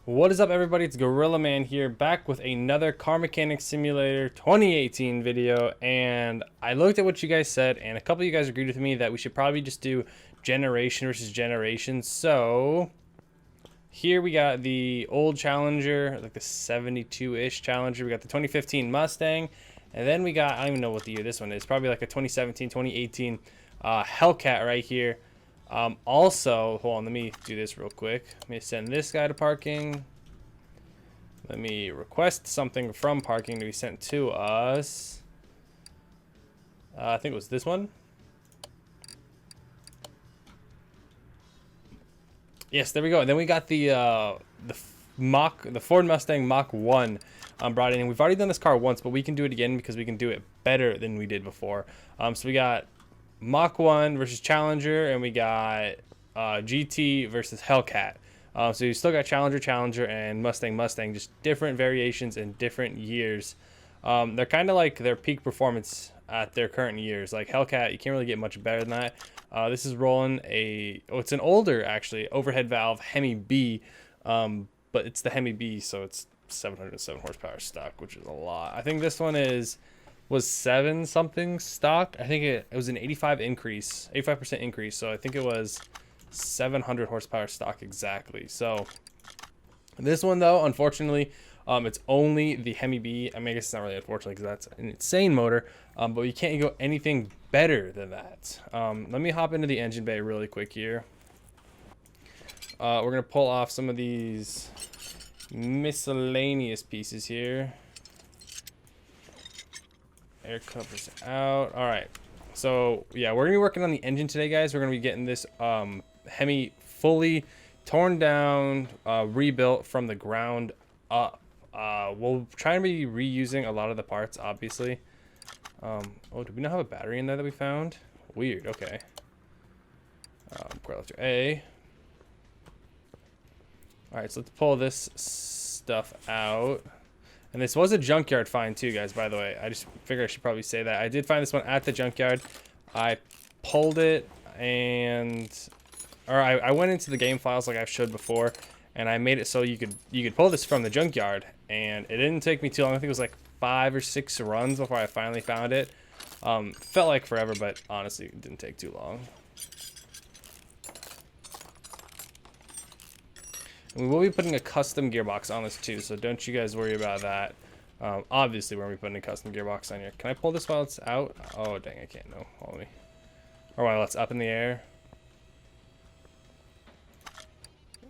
What is up, everybody? It's Gorillaman here, back with another Car Mechanics Simulator 2018 video. And I looked at what you guys said, and a couple of you guys agreed with me that we should probably just do generation versus generation. So here we got the old Challenger, like the 72-ish Challenger. We got the 2015 Mustang, and then we got, I don't even know what the year this one is, probably like a 2017, 2018 HELLCAT right here. Also, hold on, let me do this real quick. Let me send this guy to parking. Let me request something from parking to be sent to us. I think it was this one. Yes, there we go. And then we got the Ford Mustang Mach 1 brought in. And we've already done this car once, but we can do it again because we can do it better than we did before. So we got Mach 1 versus Challenger, and we got GT versus HELLCAT. So you still got Challenger, and Mustang, just different variations in different years. They're kind of like their peak performance at their current years. Like HELLCAT, you can't really get much better than that. This is rolling it's an older, actually, overhead valve Hemi B, but it's the Hemi B, so it's 707 horsepower stock, which is a lot. I think this one was 7 something stock. I think it was an 85% increase. So I think it was 700 horsepower stock exactly. So this one, though, unfortunately, it's only the Hemi B. I mean, I guess it's not really unfortunately because that's an insane motor, but you can't go anything better than that. Let me hop into the engine bay really quick here. We're gonna pull off some of these miscellaneous pieces here. Air covers out. All right, so yeah, we're gonna be working on the engine today, guys. We're gonna be getting this Hemi fully torn down, rebuilt from the ground up. We'll try and be reusing a lot of the parts, obviously. Oh, do we not have a battery in there that we found? Weird. Okay. Coil lifter A. All right, so let's pull this stuff out. And this was a junkyard find too, guys, by the way. I just figured I should probably say that. I did find this one at the junkyard. I pulled it I went into the game files like I've showed before, and I made it so you could pull this from the junkyard, and it didn't take me too long. I think it was like 5 or 6 runs before I finally found it. Felt like forever, but honestly, it didn't take too long. And we will be putting a custom gearbox on this too, so don't you guys worry about that. Obviously, we're going to be putting a custom gearbox on here. Can I pull this while it's out? Oh, dang, I can't. No, hold me. Or while it's up in the air.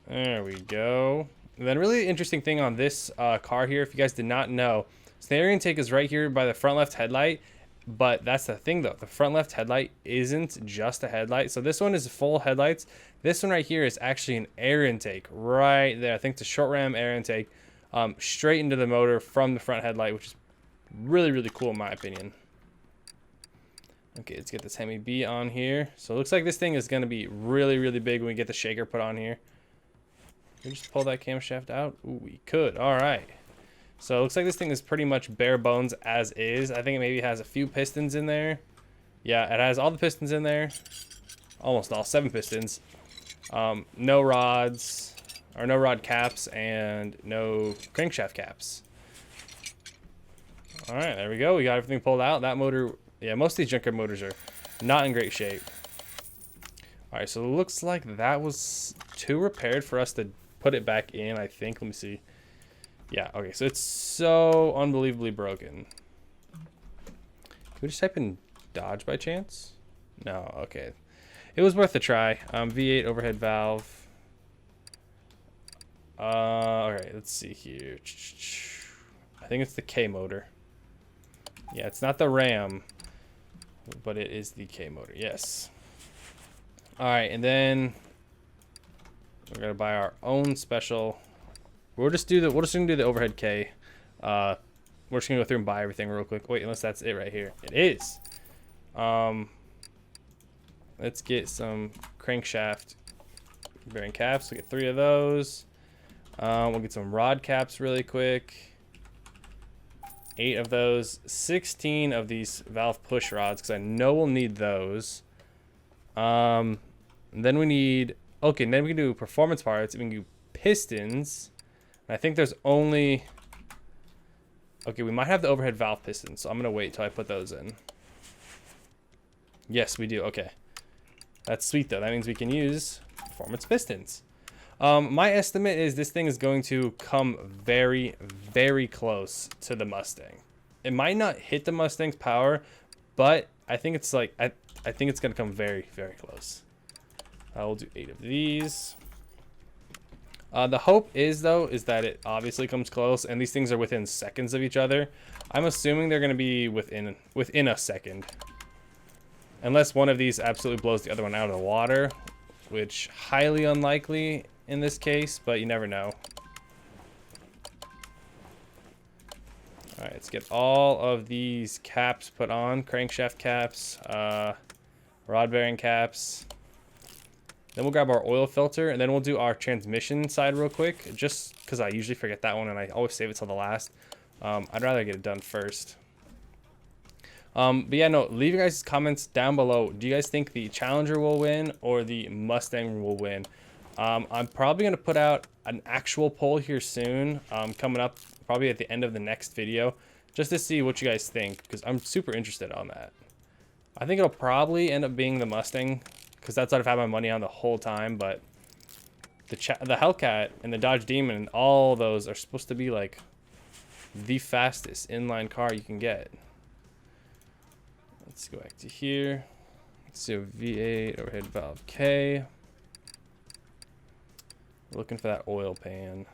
There we go. And then really interesting thing on this car here, if you guys did not know, so the air intake is right here by the front left headlight. But that's the thing, though. The front left headlight isn't just a headlight. So this one is full headlights. This one right here is actually an air intake right there. I think it's a short ram air intake straight into the motor from the front headlight, which is really, really cool in my opinion. Okay, let's get this Hemi B on here. So it looks like this thing is going to be really, really big when we get the shaker put on here. Can we just pull that camshaft out? Ooh, we could. All right. So it looks like this thing is pretty much bare bones as is. I think it maybe has a few pistons in there. Yeah, it has all the pistons in there. Almost all, 7 pistons. No rods, or no rod caps, and no crankshaft caps. All right, there we go. We got everything pulled out. That motor, yeah, most of these junkyard motors are not in great shape. All right, so it looks like that was too repaired for us to put it back in, I think. Let me see. Yeah, okay, so it's so unbelievably broken. Can we just type in Dodge by chance? No, okay. It was worth a try. V8 overhead valve. Alright, let's see here. I think it's the K motor. Yeah, it's not the Ram, but it is the K motor, yes. Alright, and then we're gonna buy our own special. We're just gonna do the overhead K. We're just gonna go through and buy everything real quick. Wait, unless that's it right here. It is. Let's get some crankshaft bearing caps. We'll get 3 of those. We'll get some rod caps really quick. 8 of those. 16 of these valve push rods because I know we'll need those. And then we need, okay, then we can do performance parts. We can do pistons. I think there's only... Okay, we might have the overhead valve pistons, so I'm going to wait till I put those in. Yes, we do. Okay. That's sweet, though. That means we can use performance pistons. My estimate is this thing is going to come very, very close to the Mustang. It might not hit the Mustang's power, but I think it's like... I think it's going to come very, very close. We'll do 8 of these. The hope is, though, is that it obviously comes close, and these things are within seconds of each other. I'm assuming they're going to be within a second. Unless one of these absolutely blows the other one out of the water, which highly unlikely in this case, but you never know. All right, let's get all of these caps put on. Crankshaft caps, rod bearing caps. Then we'll grab our oil filter, and then we'll do our transmission side real quick, just because I usually forget that one, and I always save it till the last. I'd rather get it done first. But yeah, no, leave your guys' comments down below. Do you guys think the Challenger will win or the Mustang will win? I'm probably going to put out an actual poll here soon, coming up probably at the end of the next video, just to see what you guys think, because I'm super interested on that. I think it'll probably end up being the Mustang, because that's what I've had my money on the whole time, but the HELLCAT and the Dodge Demon, all those are supposed to be like the fastest inline car you can get. Let's go back to here. Let's do a V8 overhead valve K. Looking for that oil pan.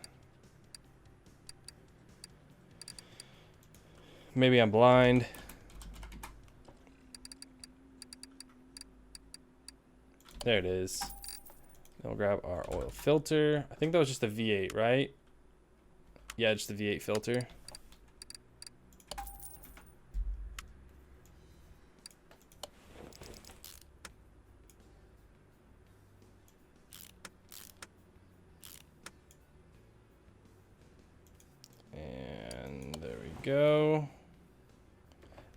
Maybe I'm blind. There it is. Then we'll grab our oil filter. I think that was just a V8, right? Yeah, just a V8 filter. And there we go.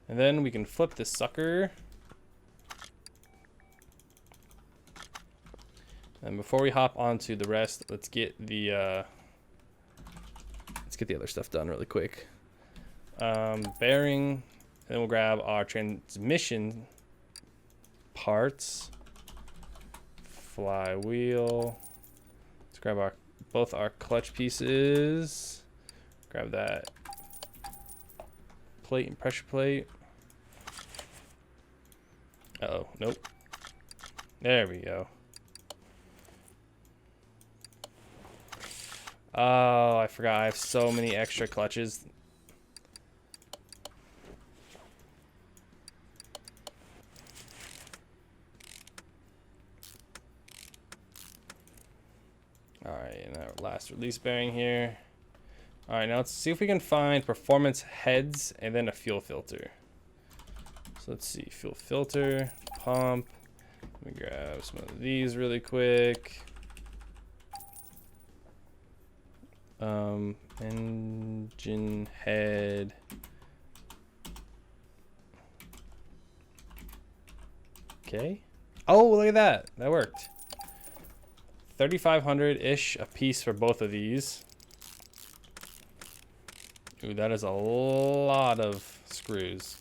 And then we can flip this sucker. And before we hop onto the rest, let's get the other stuff done really quick. Bearing, and then we'll grab our transmission parts. Flywheel. Let's grab both our clutch pieces. Grab that plate and pressure plate. Uh-oh, nope. There we go. Oh, I forgot. I have so many extra clutches. Alright, and our last release bearing here. Alright, now let's see if we can find performance heads and then a fuel filter. So let's see. Fuel filter, pump. Let me grab some of these really quick. Engine head. Okay. Oh, look at that. That worked. 3,500-ish a piece for both of these. Ooh, that is a lot of screws.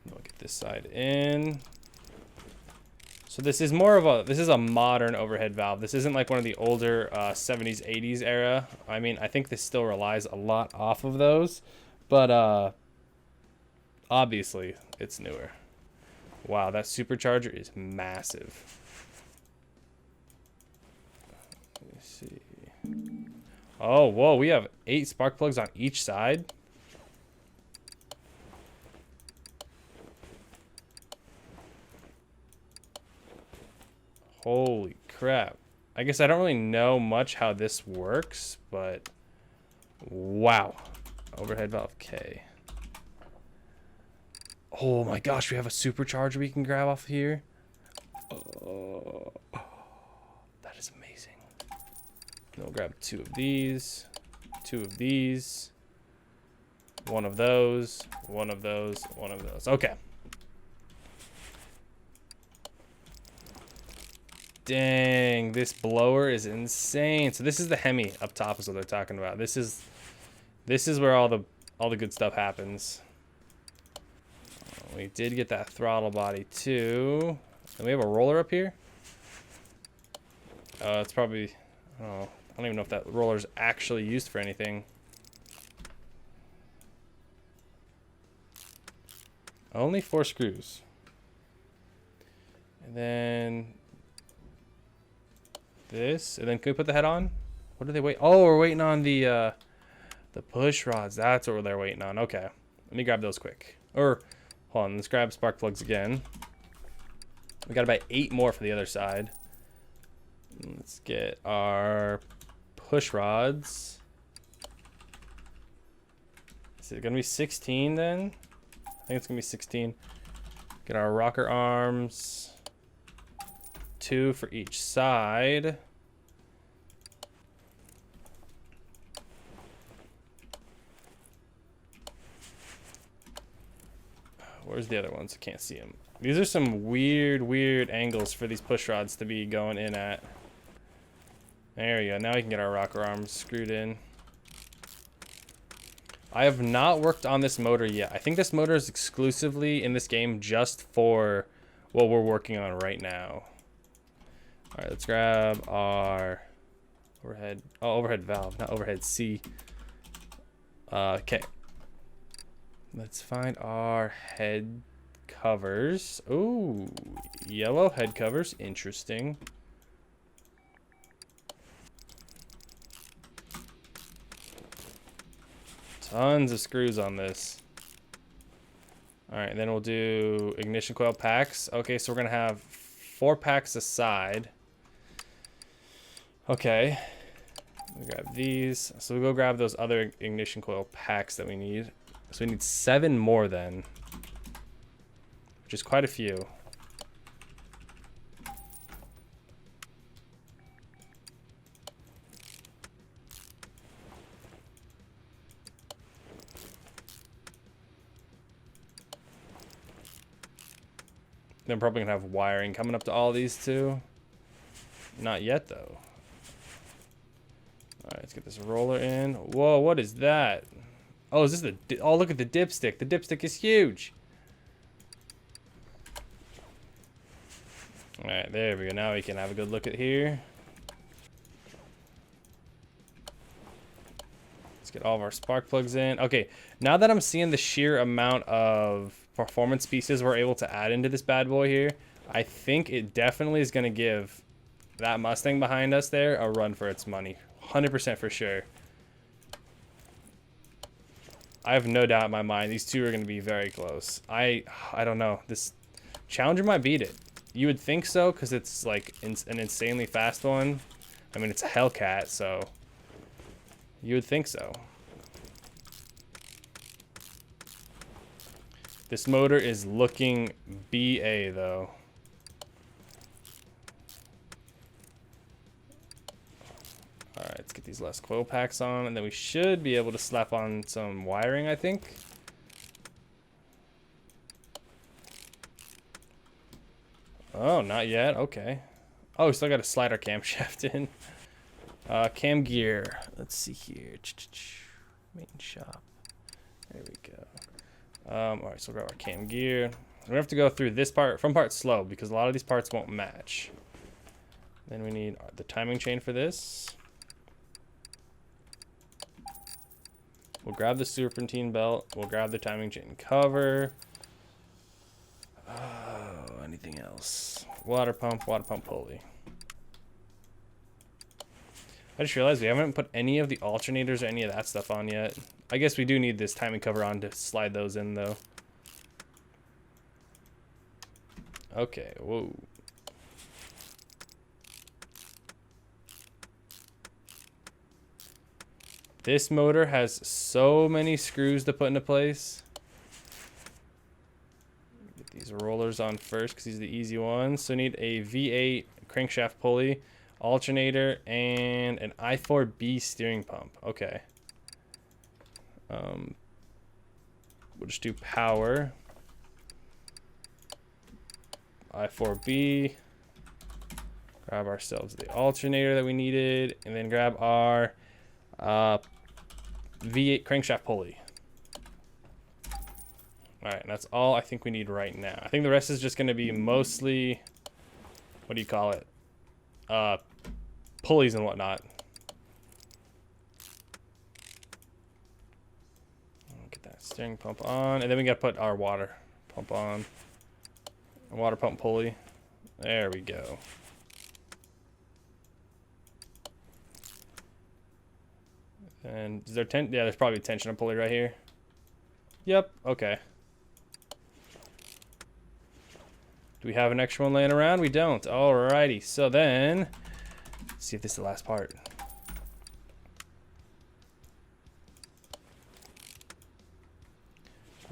We'll get this side in. So this is more of a modern overhead valve. This isn't like one of the older 70s, 80s era. I mean, I think this still relies a lot off of those, but obviously it's newer. Wow, that supercharger is massive. Let me see. Oh, whoa, we have 8 spark plugs on each side. Holy crap. I guess I don't really know much how this works, but wow. Overhead valve K. Oh my gosh, we have a supercharger we can grab off here. Oh, that is amazing. And we'll grab 2 of these, 2 of these, 1 of those, 1 of those, 1 of those. Okay. Dang, this blower is insane. So this is the Hemi up top is what they're talking about. This is where all the good stuff happens. We did get that throttle body too. And we have a roller up here. It's probably, oh, I don't even know if that roller is actually used for anything. Only 4 screws. And then this, and then can we put the head on? What do they wait? Oh, we're waiting on the push rods. That's what they're waiting on. Okay, let me grab those quick. Or hold on, let's grab spark plugs again. We got about 8 more for the other side. Let's get our push rods. Is it gonna be 16 then? I think it's gonna be 16. Get our rocker arms. 2 for each side. Where's the other ones? I can't see them. These are some weird angles for these push rods to be going in at. There we go. Now we can get our rocker arms screwed in. I have not worked on this motor yet. I think this motor is exclusively in this game just for what we're working on right now. All right, let's grab our overhead. Oh, overhead valve, not overhead C. Okay. Let's find our head covers. Ooh, yellow head covers. Interesting. Tons of screws on this. All right, then we'll do ignition coil packs. Okay, so we're gonna have 4 packs aside. Okay, we grab these. So we'll go grab those other ignition coil packs that we need. So we need 7 more then, which is quite a few. They're probably gonna have wiring coming up to all these too. Not yet though. All right, let's get this roller in. Whoa, what is that? Oh, is this the? Oh, look at the dipstick. The dipstick is huge. All right, there we go. Now we can have a good look at here. Let's get all of our spark plugs in. Okay, now that I'm seeing the sheer amount of performance pieces we're able to add into this bad boy here, I think it definitely is going to give that Mustang behind us there a run for its money. 100% for sure. I have no doubt in my mind these two are going to be very close. I don't know. This Challenger might beat it. You would think so because it's like an insanely fast one. I mean, it's a HELLCAT, so you would think so. This motor is looking BA though. All right, let's get these last coil packs on, and then we should be able to slap on some wiring, I think. Oh, not yet. Okay. Oh, we still got to slide our camshaft in. Cam gear. Let's see here. Main shop. There we go. All right, so we'll grab our cam gear. We have to go through this part, front part slow, because a lot of these parts won't match. Then we need the timing chain for this. We'll grab the serpentine belt. We'll grab the timing chain cover. Oh, anything else? Water pump pulley. I just realized we haven't put any of the alternators or any of that stuff on yet. I guess we do need this timing cover on to slide those in though. Okay, whoa. This motor has so many screws to put into place. Get these rollers on first because these are the easy ones. So we need a V8 crankshaft pulley, alternator, and an I4B steering pump. Okay. We'll just do power. I4B. Grab ourselves the alternator that we needed, and then grab our V8 crankshaft pulley. All right, and that's all I think we need right now. I think the rest is just going to be mostly, what do you call it? Pulleys and whatnot. Get that steering pump on, and then we got to put our water pump on. A water pump pulley. There we go. And is there yeah, there's probably a tensioner pulley right here. Yep, okay. Do we have an extra one laying around? We don't. Alrighty, so then, let's see if this is the last part.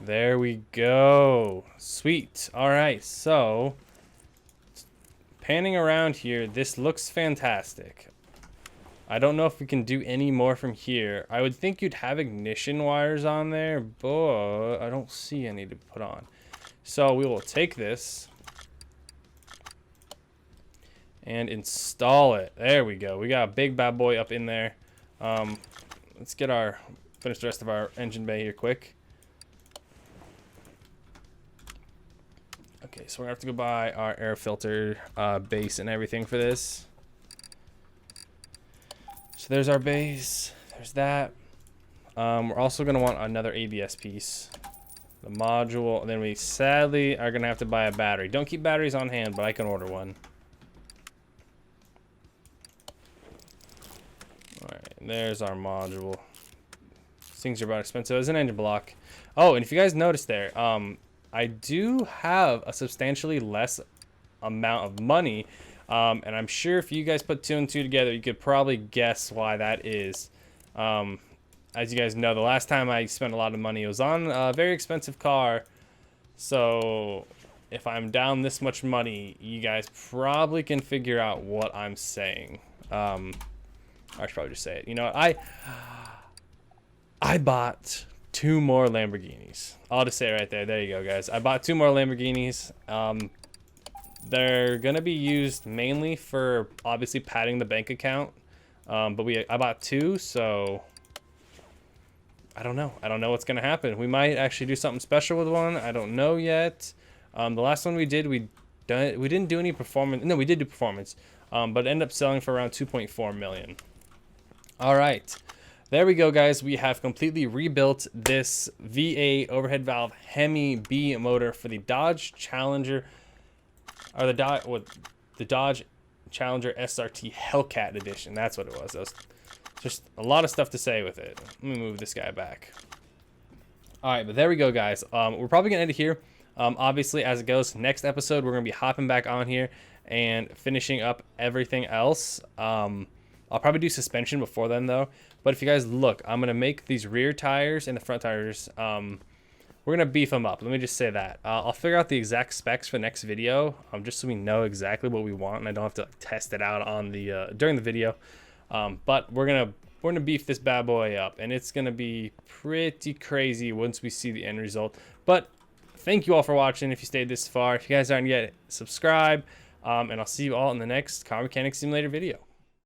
There we go. Sweet. Alright, so, panning around here, this looks fantastic. I don't know if we can do any more from here. I would think you'd have ignition wires on there, but I don't see any to put on. So we will take this and install it. There we go. We got a big bad boy up in there. Let's get finish the rest of our engine bay here quick. Okay, so we're gonna have to go buy our air filter base and everything for this. So there's our base, there's that. We're also gonna want another ABS piece, the module, and then we sadly are gonna have to buy a battery. Don't keep batteries on hand, but I can order one. All right, there's our module. These things are about expensive as an engine block. Oh, and if you guys noticed there, I do have a substantially less amount of money. And I'm sure if you guys put 2 and 2 together, you could probably guess why that is. As you guys know, the last time I spent a lot of money, it was on a very expensive car. So if I'm down this much money, you guys probably can figure out what I'm saying. I should probably just say it. You know, I bought 2 more Lamborghinis. I'll just say it right there. There you go, guys. I bought 2 more Lamborghinis. They're gonna be used mainly for obviously padding the bank account, but I bought 2, so I don't know. I don't know what's gonna happen. We might actually do something special with one. I don't know yet. The last one we did, we didn't do any performance. No, we did do performance, but it ended up selling for around 2.4 million. All right, there we go, guys. We have completely rebuilt this V8 overhead valve Hemi B motor for the Dodge Challenger. Or the Dodge Challenger SRT Hellcat edition. That's what it was. That was just a lot of stuff to say with it. Let me move this guy back. All right, but there we go, guys. We're probably gonna end it here. Obviously, as it goes, next episode we're gonna be hopping back on here and finishing up everything else. I'll probably do suspension before then, though. But if you guys look, I'm gonna make these rear tires and the front tires. We're gonna beef them up. Let me just say that. I'll figure out the exact specs for the next video, just so we know exactly what we want, and I don't have to test it out on the during the video. But we're gonna beef this bad boy up, and it's gonna be pretty crazy once we see the end result. But thank you all for watching. If you stayed this far, if you guys aren't yet, subscribe, and I'll see you all in the next Car Mechanic Simulator video.